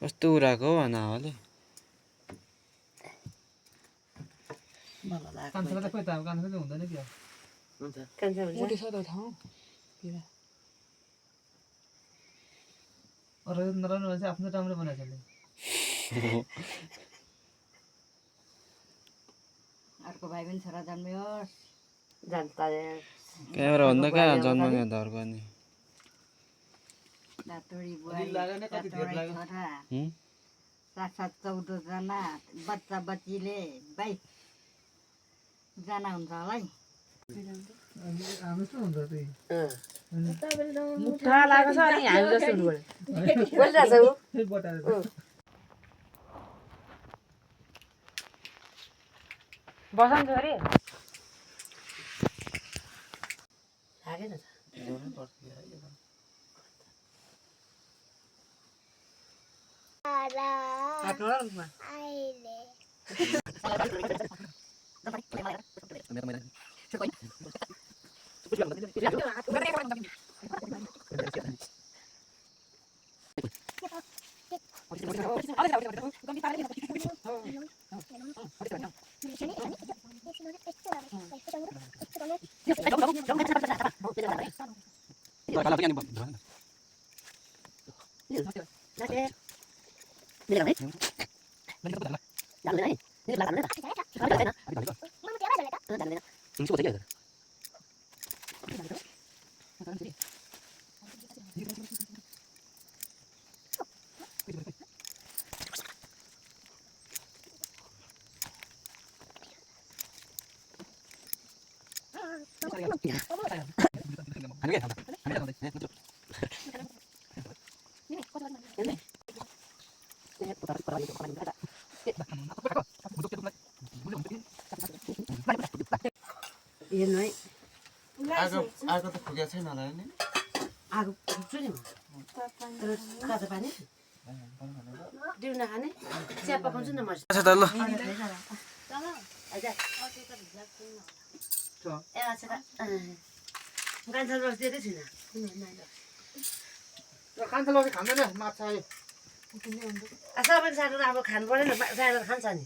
कस्तो उराको हो भन हावाले कान्छा त खोइ त अब कान्छा त हुँदैन क्या हुन्छ मोटे छ त ठाउँ किन अरू नराम्रो भने चाहिँ आफ्नो राम्रो बनाएको छ अर्को भाइ पनि छोरा जन्मियोस् जान्छ क्यामेरा भन्दा कहाँ जन्माउने धरको अनि दातुडी बुहारी लाग्यो नि कति धेर लाग्यो छोरा हुँ? 7-14 जना बच्चा बच्चीले 22 जना हुन्छ होला है हामी चाहिँ हुन्छ त्यही मुठा लागेको छ अनि हामी जस्तो हुनु पर्यो बोलिरहेको छ ऊ बटाएर बसाउँछ अरे लागेन त काट्नु होला मुखमा हेर्नु है आगो त फुकेको छैन होला नि आगो फुक्छु नि म तर काँचो पानी दिउ नखाने चिया पकाउँछु न म अच्छा त ल कान्छा रस दिएकै छुइनँ कान्छा लगे खाँदैन माछा सबै सानो अब खानु परेन सानो खान्छ नि